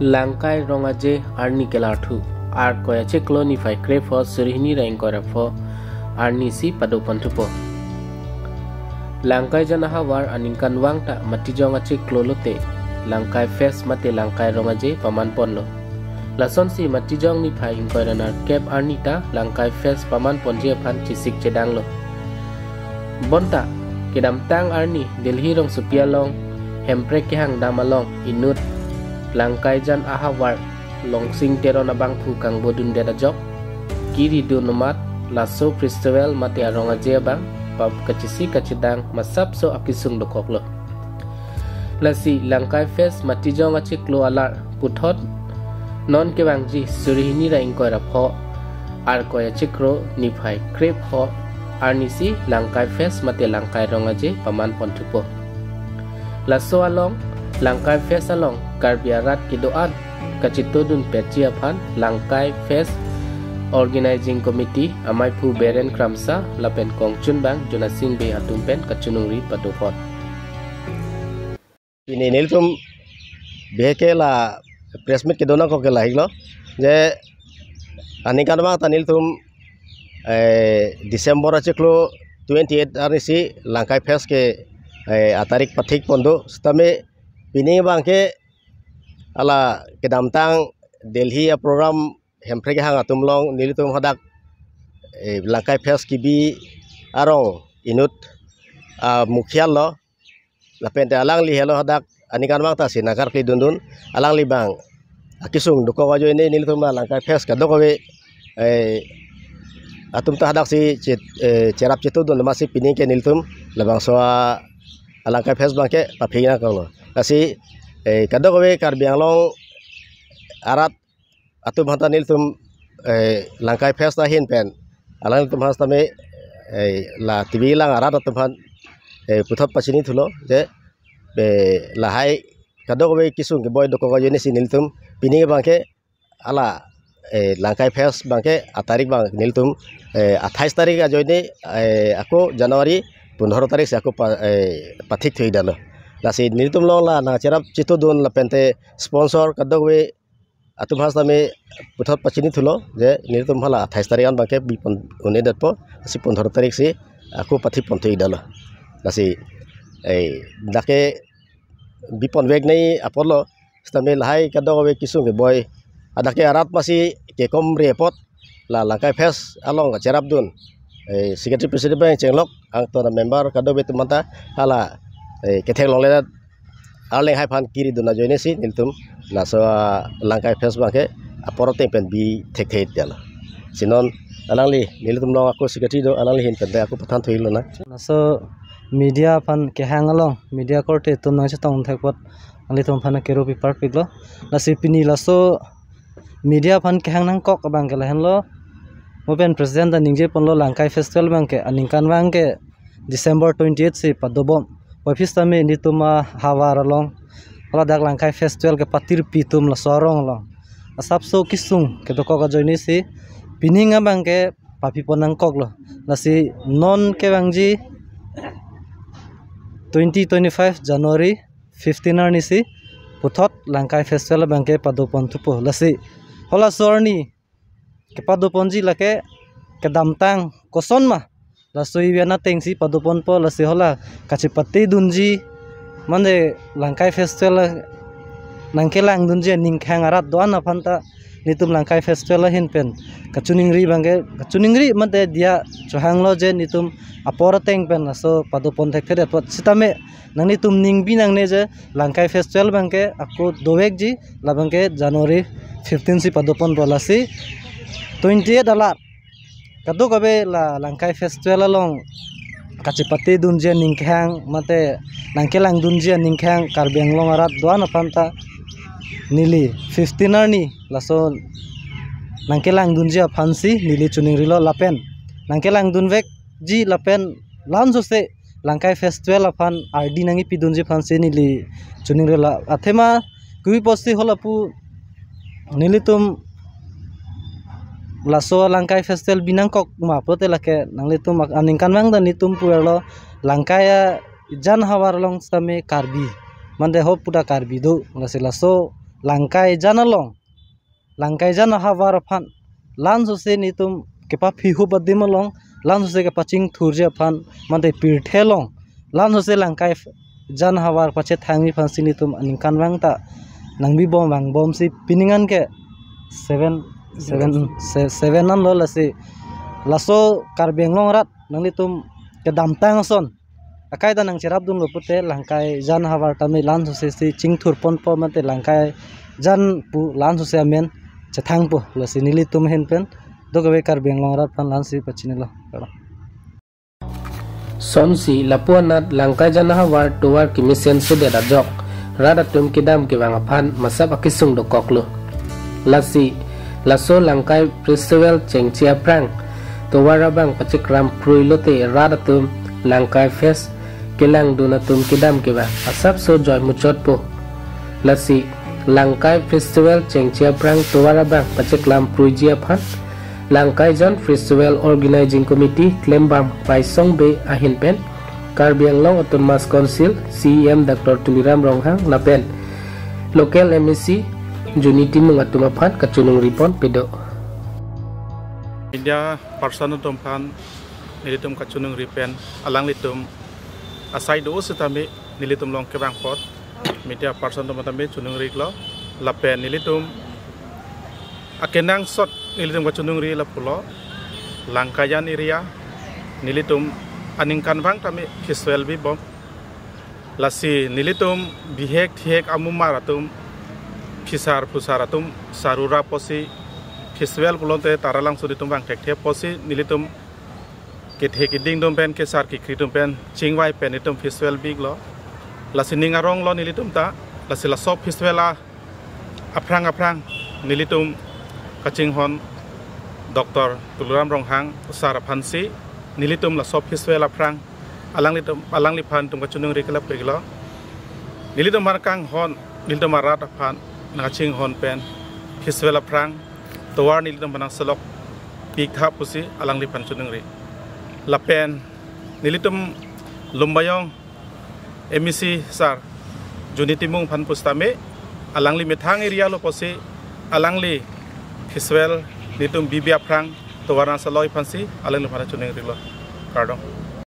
Langkai rongaje arni kelarthu ar koyache klonify crefo surihni rain korafo arni si padu pantupo. Langkai janaha war aningkan wangta matijonga che klolote langkai fes mate langkai rongaje paman ponlo. Lason si matijong ni phai inkoiranar kep arnita langkai fes paman ponje phan chisik cedanglo. Bonta kedam tang arni Delhi rong supialong hempre kehang damalong inut langkai jan aha war longsing tero na bangphu kang bodun deda jok kiri do nomat laso festival mate aronga je bang pap kachisi kachidang masap so akisung dokoklo lasi langkai fes matijong achiklo alar puthot non ke bangji surihini ra ingkoi ra pho ar koya chikro ni phai krep ho arnisi langkai fes mate langkai ronga je paman pontupo laso along langkai fes along karbiarat kidoan kachitodun petria phan langkai fes organizing committee amai phu beren kramsa lapen kongchun bang jonasing be atumpen kachunungri padopot ini niltum behekela press meet kedona ko kela higlo je anikan ma taniltum December achiklo 28 arisi langkai fes ke atarik pathik pondo stame pining bangke ala kedamtang Delhi program hempre ke hang atumlong nilitum hadak langkai fes kibi arong inut mukhial lo lapente alang li helo hadak anikan bang ta sinakar kli dundun alang li bang akisung doko wajo ini nilitum langkai fes ka doko we atum ta hadak si cerap citu dun masih pining ke nilitum labang soa langkai fes bangke papina kalau kasi kadokowe karbianglong arat atum hanta niltum langkai fes tahin pen alang tum hastame la tv lang arat atum han puthot pachini thulo je lahai kadokowe kisung ke boy doko jeni siniltum pining bangke ala langkai fes bangke atarik bang niltum 28 tarik ajoine aku Januari 15 tarik se aku pathik thui dalo lasi niltum long la na cerap citu don la pente sponsor kadogwe atum hasame puthot pachini thulo je niltum hala 28 tarikan bangke bipon une datpo asi 15 tarik se aku pathik ponthei dalo lasi dake bipon weg nei apolo stame lahai kadogwe kisung boy adake arat masi ke kom report la langkai fes along cerap don secretary president bang chenglok ang to member kadogwe tumanta hala kethek long le arleng hai phan kiri duna joine si niltum na so langkai fes bangke aporote pen bi thek thek dala sinon alangli niltum long aku secretary do alangli hin pen aku pathan thoilo na so media phan ke hangalong media korte tum nang chetong thekpot angli tum phan kero paper piglo na sipini la so media phan ke hang nang kok bang ke lahen lo mopen president da ningje ponlo langkai festival bangke aningkan bangke December 28 si padobom office tame nituma hawar long ala dak langkai festival ke patir pitum la sorong long asap so kisung ke doko ka joini si pininga bangke papi ponang kok lo nasi non ke bangji 2025 January 15 arni si puthot langkai festival bangke padopon tupo lasi hola sorni ke padoponji lake ke damtang koson ma lasoi biana tengsi padopon po lasi hola kachipati dunji mande langkai festival nangkelang dunji ningkhang arat doana phanta nitum langkai festival hin pen kachuningri bangge kachuningri mande dia chohanglo je nitum apora teng pen so padopon thekre pot sitame nang nitum ningbi nang ne je langkai festival bangke aku dowekji labangke January 15 si padopon bolasi 28 dalat kado kabe la langkai festival along kachipati dunjia ningkhang mate nangkelang dunjia ningkhang karbianglong arat doana panta nili 15 arni laso nangkelang dunjia phansi nili chuningrilo lapen nangkelang dunvek ji lapen lan jose langkai festival aphan rd nangi pidunji phansi nili chuningrilo athema kui posti holapu nilitum laso langkai festival binangkok ma prote lake nanglitum aningkan bang dan nitum puerlo langkaya jan hawar long stame karbi mande ho puta karbi do laso langkai jana long langkai jana hawar phan lan so se ni tum kepa phihu badim long lan so se ke paching thurje phan mante pirthe long lan so se langkai jana hawar pache thangi phan sini tum aninkan wang ta nangbi bom si piningan ke 7 nan lo lasi laso karbeng long rat nangli tum ke damtang son akai da nang cherap dun lopute langkai jan hawar tami lan so se si chingthur pon po mate langkai jan pu lan so se amen chathang po lasi nili tum hen pen dogawe karbeng long rat phan lan si pachinilo sonsi lapuanat langkai jan hawar tuwar kimisen sude rajok rada tum kidam kiwang aphan masap akisung do koklu lasi laso langkai festival chengchia prang tuwara bang pachikram pruilote rada tum langkai fest kilang duna tum kidam kiwa asap so joy muchot po lasi langkai festival chengchia prang tuwara bang pachikram pruijia phan langkai jan festival organizing committee klembam paisong be ahin pen Karbiang Long Autonomous Council CEM Dr. Tumiram Ronghang lapen local MEC Juniti mengatuma phan kachunung ripon pedo India person tumpan nilitum kachunung ripen alang litum asai do setami nilitum long kebang pot media person tumpan chunung riklo lapen nilitum akenang sot nilitum kachunung ri lapulo langkayan area nilitum aningkan bang kami festival bi bom lasi nilitum bihek thiek amumaratum fisar pusaratum sarura posi festival pulonte taralang suditum bang thek thep posi nilitum kethe kiding dom pen kesar ki kritum pen chingwai pen itum festival big lo lasi ningarong lo nilitum ta lasi la sop festival a aprang nilitum kaching hon Dr. Tumiram Ronghang Sarapansi nilitum la sop festival aprang alang lipan tum kachunung rikelap peglo nilitum markang hon nilitum marat aphan ngaching hon pen festival aprang tawar nilitum banang selok pik thap pusi alang lipan chunung ri lapen nilitum lumbayong MEC sar juniti mung phan pustame alang li methang area lo posi alang li festival nilitum bibi aprang tawarna saloi phansi alang lipan chunung ri lo kardong